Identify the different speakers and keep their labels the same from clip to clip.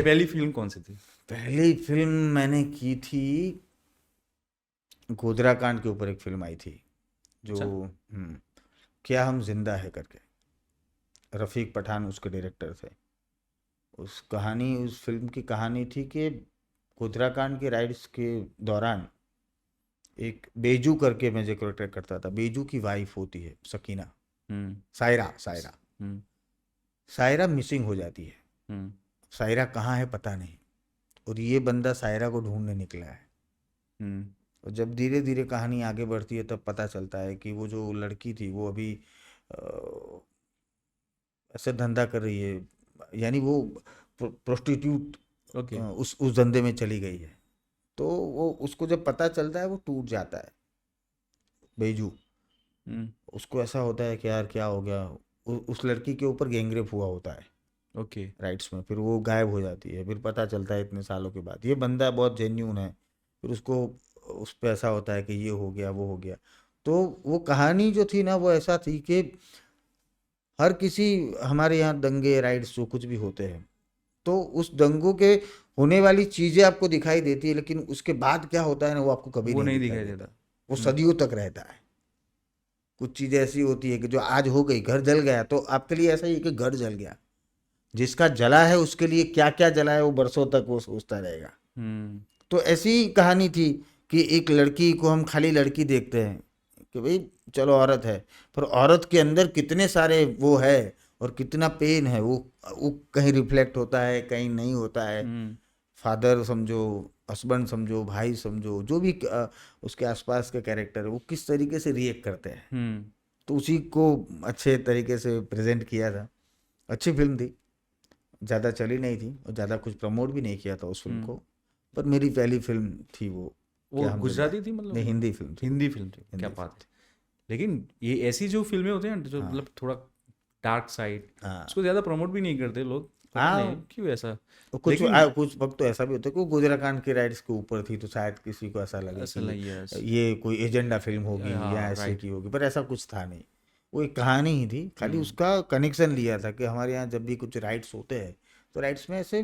Speaker 1: पहली फिल्म कौन सी थी?
Speaker 2: पहली फिल्म मैंने की थी, गोधरा कांड के ऊपर एक फिल्म आई थी जो,
Speaker 1: अच्छा।
Speaker 2: क्या हम जिंदा है करके, रफ़ीक पठान उसके डायरेक्टर थे। उस फिल्म की कहानी थी कि गोधरा कांड के राइड्स के दौरान एक बेजू करके मैं जो करेक्टर करता था, बेजू की वाइफ होती है सकीना,
Speaker 1: हम्म।
Speaker 2: सायरा सायरा
Speaker 1: हम्म।
Speaker 2: सायरा मिसिंग हो जाती है।
Speaker 1: हम्म।
Speaker 2: सायरा कहाँ है पता नहीं, और ये बंदा सायरा को ढूंढने निकला है।
Speaker 1: हम्म।
Speaker 2: और जब धीरे धीरे कहानी आगे बढ़ती है तब पता चलता है कि वो जो लड़की थी वो अभी ऐसा धंधा कर रही है, यानी वो प्रोस्टिट्यूट
Speaker 1: ओके।
Speaker 2: उस धंधे में चली गई है। तो वो उसको जब पता चलता है वो टूट जाता है बेजू।
Speaker 1: हम्म।
Speaker 2: उसको ऐसा होता है कि यार क्या हो गया, उस लड़की के ऊपर गैंगरेप हुआ होता है
Speaker 1: ओके।
Speaker 2: राइट्स में, फिर वो गायब हो जाती है। फिर पता चलता है इतने सालों के बाद ये बंदा बहुत जेन्यून है। फिर उसको उस पर ऐसा होता है कि ये हो गया वो हो गया। तो वो कहानी जो थी ना वो ऐसा थी कि हर किसी, हमारे यहाँ दंगे राइट्स जो कुछ भी होते हैं तो उस दंगों के होने वाली चीजें आपको दिखाई देती है, लेकिन उसके बाद क्या होता है ना वो आपको कभी
Speaker 1: वो
Speaker 2: नहीं
Speaker 1: नहीं
Speaker 2: दिखाई
Speaker 1: दिखाई देता।
Speaker 2: देता। वो सदियों तक रहता है। कुछ चीजें ऐसी होती है कि जो आज हो गई, घर जल गया तो आपके लिए ऐसा ही है कि घर जल गया, जिसका जला है उसके लिए क्या क्या जला है वो बरसों तक वो सोचता रहेगा।
Speaker 1: हम्म।
Speaker 2: तो ऐसी कहानी थी कि एक लड़की को हम खाली लड़की देखते हैं कि भाई चलो औरत है, पर औरत के अंदर कितने सारे वो है और कितना पेन है, वो कहीं रिफ्लेक्ट होता है कहीं नहीं होता है।
Speaker 1: हम्म।
Speaker 2: फादर समझो, हस्बैंड समझो, भाई समझो, जो भी उसके आसपास के कैरेक्टर है वो किस तरीके से रिएक्ट करते हैं।
Speaker 1: हम्म।
Speaker 2: तो उसी को अच्छे तरीके से प्रेजेंट किया था। अच्छी फिल्म थी, ज़्यादा चली नहीं थी और ज़्यादा कुछ प्रमोट भी नहीं किया था उस फिल्म
Speaker 1: हम्म।
Speaker 2: को। पर मेरी पहली फिल्म थी वो,
Speaker 1: वो
Speaker 2: क्या हम जिंदा
Speaker 1: गुजराती
Speaker 2: है।
Speaker 1: थी मतलब?
Speaker 2: नहीं, हिंदी फिल्म थी वो।
Speaker 1: हिंदी फिल्म थी, क्या
Speaker 2: हिंदी फिल्म
Speaker 1: बात है।
Speaker 2: थी।
Speaker 1: लेकिन ये ऐसी जो फिल्में होती हैं ना, जो
Speaker 2: हाँ
Speaker 1: मतलब थोड़ा डार्क साइड,
Speaker 2: हाँ
Speaker 1: उसको ज़्यादा प्रमोट भी नहीं करते लोग, पता नहीं
Speaker 2: हाँ।
Speaker 1: क्यों ऐसा।
Speaker 2: तो
Speaker 1: लेकिन
Speaker 2: कुछ वक्त तो ऐसा भी होता है कि वो गुजराकांड के राइट्स के ऊपर थी तो शायद किसी को ऐसा लगे
Speaker 1: ऐसा
Speaker 2: कि
Speaker 1: नहीं है
Speaker 2: ये कोई एजेंडा फिल्म होगी या
Speaker 1: हाँ,
Speaker 2: ऐसे
Speaker 1: राइट।
Speaker 2: की होगी, पर ऐसा कुछ था नहीं। वो एक कहानी ही थी, खाली
Speaker 1: हम्म।
Speaker 2: उसका कनेक्शन लिया था कि हमारे यहाँ जब भी कुछ राइट्स होते हैं तो राइट्स में ऐसे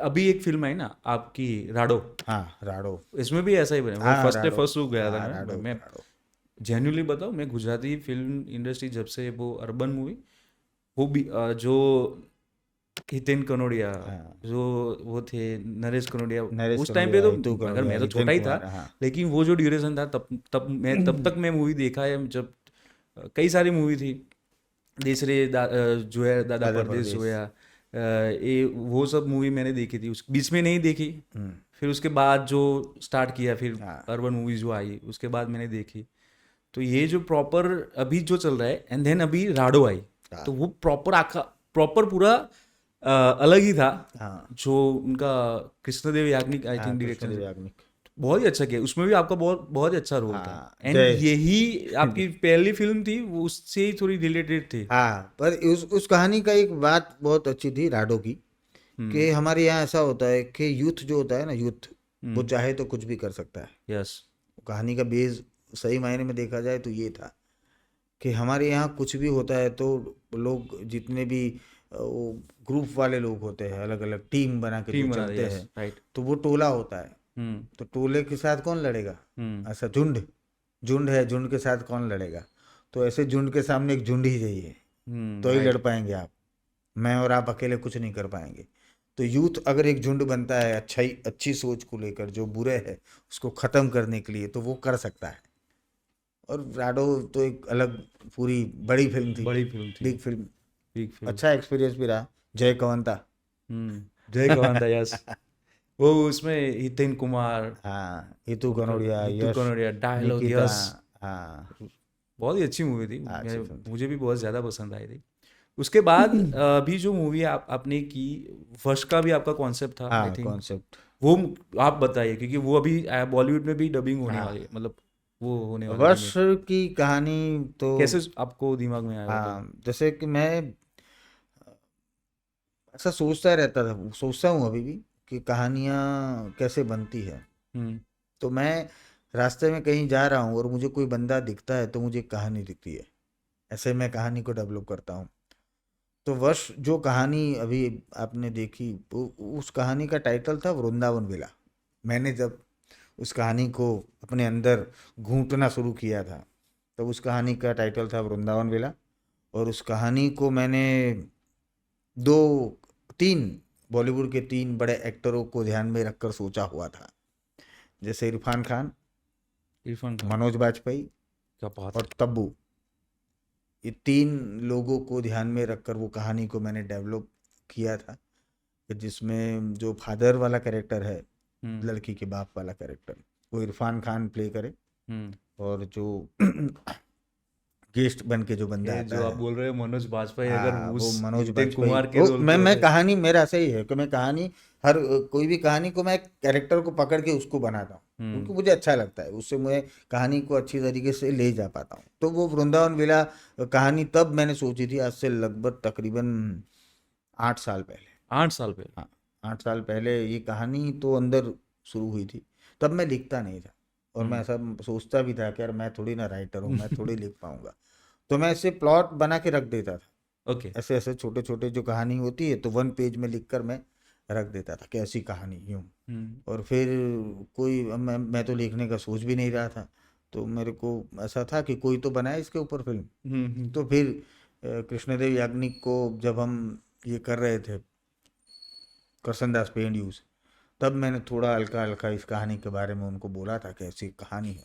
Speaker 1: अभी एक फिल्म आई ना आपकी, राडो।
Speaker 2: हाँ राडो।
Speaker 1: इसमें भी ऐसा ही बना, मैं
Speaker 2: हाँ
Speaker 1: first day
Speaker 2: Rado.
Speaker 1: First show गया था।
Speaker 2: हाँ
Speaker 1: मैं
Speaker 2: राडो
Speaker 1: मैं
Speaker 2: राडो।
Speaker 1: जेन्युइनली बताऊँ, मैं गुजराती फिल्म इंडस्ट्री जब से वो अर्बन मूवी, वो भी जो हितेन कनोडिया,
Speaker 2: हाँ
Speaker 1: जो वो थे नरेश कनोडिया,
Speaker 2: नरेश
Speaker 1: उस टाइम पे
Speaker 2: कनोडिया,
Speaker 1: तो,
Speaker 2: हितू
Speaker 1: अगर
Speaker 2: कनोडिया,
Speaker 1: मैं तो
Speaker 2: हितेन
Speaker 1: छोटा ही था,
Speaker 2: कुमार, हाँ।
Speaker 1: लेकिन वो जो ड्यूरेशन था, तब तक मैं मूवी देखा है। जब कई सारी मूवी थी, जो है दादा
Speaker 2: दादा
Speaker 1: परदेस जो
Speaker 2: परदेस।
Speaker 1: है, ये वो सब मूवी मैंने देखी थी, उस बीच में नहीं देखी।
Speaker 2: हम्म।
Speaker 1: फिर उसके बाद जो स्टार्ट किया, फिर
Speaker 2: हाँ
Speaker 1: अर्बन मूवीज जो आई उसके बाद मैंने देखी। तो ये जो प्रॉपर अभी जो चल रहा है, एंड देन अभी राडो आई, तो
Speaker 2: हाँ
Speaker 1: वो प्रॉपर आखा, प्रॉपर पूरा अलग ही था।
Speaker 2: हाँ
Speaker 1: जो उनका कृष्णदेव याग्निक आई
Speaker 2: हाँ
Speaker 1: थिंक डायरेक्शन
Speaker 2: कृष्णदेव
Speaker 1: से
Speaker 2: याग्निक।
Speaker 1: बहुत ही अच्छा किया, उसमें भी आपका बहुत बहुत ही अच्छा रोल था।
Speaker 2: हाँ
Speaker 1: एंड
Speaker 2: जय।
Speaker 1: यही आपकी पहली फिल्म थी, वो उससे ही थोड़ी रिलेटेड थी।
Speaker 2: हाँ, पर उस कहानी का एक बात बहुत अच्छी थी राडो की,
Speaker 1: हम्म।
Speaker 2: कि हमारे यहाँ ऐसा होता है कि यूथ जो होता है ना, यूथ वो
Speaker 1: हम्म।
Speaker 2: चाहे तो कुछ भी कर सकता है।
Speaker 1: यस।
Speaker 2: कहानी का बेस सही मायने में देखा जाए तो ये था कि हमारे यहाँ कुछ भी होता है तो लोग जितने भी वो ग्रुप वाले लोग होते हैं, अलग अलग टीम बना के जो
Speaker 1: टीम बना
Speaker 2: चलते
Speaker 1: दिया, यस,
Speaker 2: हैं,
Speaker 1: राइट।
Speaker 2: तो वो टोला होता है।
Speaker 1: हम्म।
Speaker 2: तो टोले के साथ कौन लड़ेगा?
Speaker 1: हम्म।
Speaker 2: ऐसा झुंड, झुंड है, झुंड के साथ कौन लड़ेगा? तो ऐसे झुंड के सामने एक झुंड ही चाहिए,
Speaker 1: हम्म।
Speaker 2: तो ही लड़
Speaker 1: राइट।
Speaker 2: पाएंगे आप। मैं और आप अकेले कुछ नहीं कर पाएंगे। तो यूथ अगर एक झुंड बनता है अच्छाई अच्छी सोच को लेकर, जो बुरे है उसको ख़त्म करने के लिए, तो वो कर सकता है। और राडो तो एक अलग पूरी बड़ी फिल्म थी,
Speaker 1: बड़ी फिल्म थी।
Speaker 2: Big film.
Speaker 1: Big film.
Speaker 2: अच्छा एक्सपीरियंस भी रहा। जय कवंता।
Speaker 1: जय कवांता, यस। वो उसमें हितेन कुमार,
Speaker 2: हाँ, हितू
Speaker 1: उनका
Speaker 2: कनोडिया,
Speaker 1: हितू
Speaker 2: यश,
Speaker 1: कनोडिया, डायलॉग,
Speaker 2: निकिता।
Speaker 1: यस।
Speaker 2: हाँ,
Speaker 1: बहुत ही अच्छी मूवी थी,
Speaker 2: अच्छी फिल्म थी।
Speaker 1: मुझे भी बहुत ज़्यादा पसंद आई थी। उसके बाद अभी जो मूवी आपने की, वश का भी आपका कॉन्सेप्ट था आई
Speaker 2: हाँ
Speaker 1: थिंक।
Speaker 2: कॉन्सेप्ट।
Speaker 1: वो आप बताइए, क्योंकि वो अभी बॉलीवुड में भी डबिंग होने वाली है,
Speaker 2: हाँ,
Speaker 1: मतलब वो होने वाला
Speaker 2: वर्ष
Speaker 1: रीमेक।
Speaker 2: की कहानी तो,
Speaker 1: कैसे आपको दिमाग में आया, मतलब?
Speaker 2: हाँ जैसे कि मैं ऐसा सोचता रहता था, सोचता हूँ अभी भी कि कहानियाँ कैसे बनती है।
Speaker 1: हम्म।
Speaker 2: तो मैं रास्ते में कहीं जा रहा हूँ और मुझे कोई बंदा दिखता है तो मुझे एक कहानी दिखती है, ऐसे मैं कहानी को डेवलप करता हूँ। तो वश जो कहानी अभी आपने देखी, उस कहानी का टाइटल था वृंदावन विला। मैंने जब उस कहानी को अपने अंदर घूंटना शुरू किया था, तब उस कहानी का टाइटल था वृंदावन विला। और उस कहानी को मैंने दो तीन बॉलीवुड के तीन बड़े एक्टरों को ध्यान में रखकर सोचा हुआ था, जैसे इरफान खान,
Speaker 1: इरफान खान,
Speaker 2: मनोज बाजपेयी
Speaker 1: क्या बात
Speaker 2: और तब्बू। ये तीन लोगों को ध्यान में रखकर वो कहानी को मैंने डेवलप किया था, कि जिसमें जो फादर वाला कैरेक्टर है,
Speaker 1: हम्म
Speaker 2: लड़की के बाप वाला कैरेक्टर, वो इरफान खान प्ले करे।
Speaker 1: हम्म
Speaker 2: और जो गेस्ट बन के जो बंदा
Speaker 1: ये
Speaker 2: आता
Speaker 1: जो आप
Speaker 2: है,
Speaker 1: बोल रहे हो मनोज बाजपेयी, अगर
Speaker 2: हाँ, वो
Speaker 1: उस
Speaker 2: मनोज
Speaker 1: नितिन
Speaker 2: बाजपेयी।
Speaker 1: कुमार के
Speaker 2: वो
Speaker 1: रोल पे
Speaker 2: मैं
Speaker 1: होते।
Speaker 2: कहानी मेरा ऐसा ही है कि मैं कहानी हर कोई भी कहानी को मैं कैरेक्टर को पकड़ के उसको बनाता हूँ, क्योंकि
Speaker 1: हम्म
Speaker 2: मुझे अच्छा लगता है, उससे मैं कहानी को अच्छी तरीके से ले जा पाता हूँ। तो वो वृंदावन विला कहानी तब मैंने सोची थी, आज से लगभग तकरीबन 8 साल पहले।
Speaker 1: 8 साल पहले।
Speaker 2: हाँ, 8 साल पहले ये कहानी तो अंदर शुरू हुई थी। तब मैं लिखता नहीं था, और मैं
Speaker 1: हम्म
Speaker 2: ऐसा सोचता भी था कि यार मैं थोड़ी ना राइटर हूँ, मैं थोड़ी लिख पाऊंगा। तो मैं ऐसे प्लॉट बना के रख देता था,
Speaker 1: ओके।
Speaker 2: ऐसे ऐसे छोटे छोटे जो कहानी होती है, तो 1 पेज में लिख कर मैं रख देता था कि ऐसी कहानी यूँ।
Speaker 1: हम्म
Speaker 2: और फिर कोई, अब मैं तो लिखने का सोच भी नहीं रहा था, तो मेरे को ऐसा था कि कोई तो बनाए इसके ऊपर फिल्म।
Speaker 1: हम्म।
Speaker 2: तो फिर कृष्णदेव याग्निक को जब हम ये कर रहे थे, करसनदास पे यूज, तब मैंने थोड़ा हल्का हल्का इस कहानी के बारे में उनको बोला था कि ऐसी कहानी है।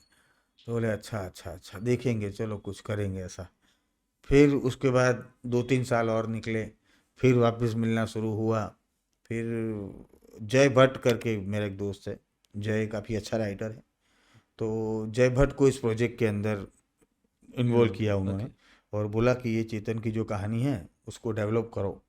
Speaker 2: तो बोले अच्छा अच्छा अच्छा, देखेंगे, चलो कुछ करेंगे ऐसा। फिर उसके बाद 2-3 साल और निकले, फिर वापस मिलना शुरू हुआ। फिर जय भट्ट करके मेरा एक दोस्त है, जय काफ़ी अच्छा राइटर है, तो जय भट्ट को इस प्रोजेक्ट के अंदर इन्वॉल्व किया उन्होंने,
Speaker 1: ओके।
Speaker 2: और बोला कि ये चेतन की जो कहानी है उसको डेवलप करो,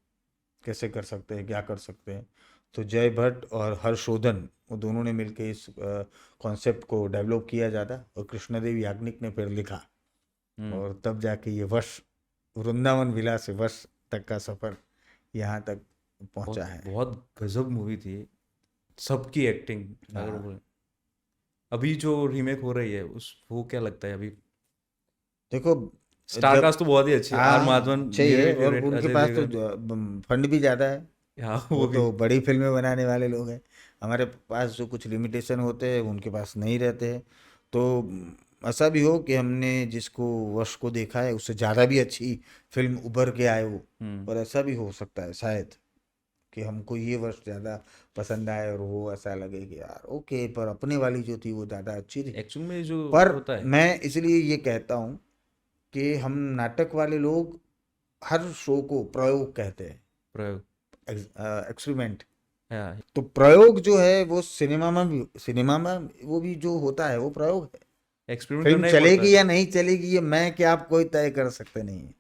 Speaker 2: कैसे कर सकते हैं, क्या कर सकते हैं। तो जय भट्ट और हर्षोधन, वो दोनों ने मिलकर इस कॉन्सेप्ट को डेवलप किया ज़्यादा, और कृष्णदेव याग्निक ने फिर लिखा।
Speaker 1: हम्म
Speaker 2: और तब जाके ये वश, वृंदावन विलास से वश तक का सफ़र यहाँ तक पहुँचा
Speaker 1: बहुत
Speaker 2: है।
Speaker 1: बहुत गजब मूवी थी ये। सबकी एक्टिंग, अगर
Speaker 2: हाँ,
Speaker 1: बोले अभी जो रीमेक हो रही है उस, वो क्या लगता है अभी?
Speaker 2: देखो,
Speaker 1: स्टार
Speaker 2: जब,
Speaker 1: कास्ट तो बहुत ही अच्छी है, आर
Speaker 2: हाँ
Speaker 1: माधवन मेरे
Speaker 2: चाहिए,
Speaker 1: भी
Speaker 2: और
Speaker 1: फेवरेट,
Speaker 2: उनके
Speaker 1: अजय
Speaker 2: पास तो
Speaker 1: देवगन।
Speaker 2: फंड भी ज़्यादा है,
Speaker 1: हाँ
Speaker 2: वो
Speaker 1: वो भी।
Speaker 2: तो बड़ी फिल्में बनाने वाले लोग हैं। हमारे पास जो कुछ लिमिटेशन होते हैं उनके पास नहीं रहते हैं। तो ऐसा भी हो कि हमने जिसको वश को देखा है उससे ज़्यादा भी अच्छी फिल्म उभर के आए हो,
Speaker 1: हम्म
Speaker 2: और ऐसा भी हो सकता है शायद कि हमको ये वर्ष ज़्यादा पसंद आए और वो ऐसा लगे कि यार ओके, पर अपने वाली जो थी वो ज़्यादा अच्छी थी।
Speaker 1: एक्चुअल में जो
Speaker 2: पर
Speaker 1: होता है
Speaker 2: मैं इसलिए ये कहता हूँ कि हम नाटक वाले लोग हर शो को प्रयोग कहते हैं,
Speaker 1: प्रयोग।
Speaker 2: एक्सपेरिमेंट।
Speaker 1: हाँ,
Speaker 2: तो प्रयोग जो है वो सिनेमा में वो भी जो होता है वो प्रयोग है।
Speaker 1: एक्सपेरिमेंट
Speaker 2: फिल्म
Speaker 1: करना ही पड़ता
Speaker 2: चलेगी
Speaker 1: है।
Speaker 2: या नहीं चलेगी ये मैं कि आप कोई तय कर सकते नहीं है।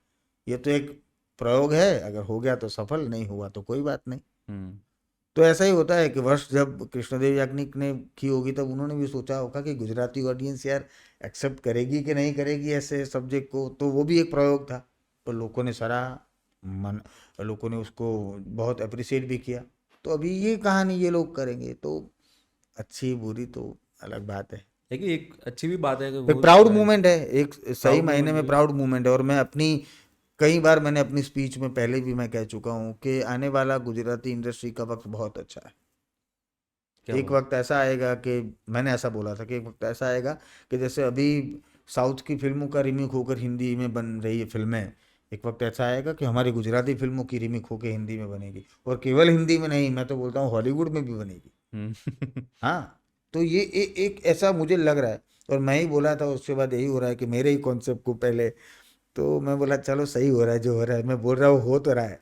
Speaker 2: ये तो एक प्रयोग है, अगर हो गया तो सफल, नहीं हुआ तो कोई बात नहीं।
Speaker 1: हम्म
Speaker 2: तो ऐसा ही होता है कि वर्ष जब कृष्णदेव याग्निक ने की होगी, तब उन्होंने भी सोचा होगा कि गुजराती ऑडियंस यार एक्सेप्ट करेगी कि नहीं करेगी ऐसे सब्जेक्ट को, तो वो भी एक प्रयोग था। तो लोगों ने सराहा, मन लोगों ने उसको बहुत अप्रिशिएट भी किया। तो अभी ये कहानी ये लोग करेंगे, तो अच्छी बुरी तो अलग बात है।
Speaker 1: लेकिन एक अच्छी भी बात है कि
Speaker 2: एक
Speaker 1: वो
Speaker 2: प्राउड मूवमेंट है, एक सही
Speaker 1: प्राउड
Speaker 2: मायने
Speaker 1: मोमेंट
Speaker 2: में
Speaker 1: भी।
Speaker 2: प्राउड मूवमेंट है। और मैं अपनी, कई बार मैंने अपनी स्पीच में पहले भी मैं कह चुका हूँ कि आने वाला गुजराती इंडस्ट्री का वक्त बहुत अच्छा है।
Speaker 1: क्या
Speaker 2: एक
Speaker 1: बात।
Speaker 2: वक्त ऐसा आएगा कि, मैंने ऐसा बोला था कि एक वक्त ऐसा आएगा कि जैसे अभी साउथ की फिल्मों का रीमेक होकर हिंदी में बन रही है फिल्में, एक वक्त ऐसा आएगा कि हमारी गुजराती फिल्मों की रीमेक होकर हिंदी में बनेगी, और केवल हिंदी में नहीं, मैं तो बोलता हूँ हॉलीवुड में भी बनेगी।
Speaker 1: हम्म
Speaker 2: हाँ, तो ये एक ऐसा मुझे लग रहा है। और मैं ही बोला था, उसके बाद यही हो रहा है कि मेरे ही कॉन्सेप्ट को पहले, तो मैं बोला चलो सही हो रहा है जो हो रहा है, मैं बोल रहा हूँ हो तो रहा है।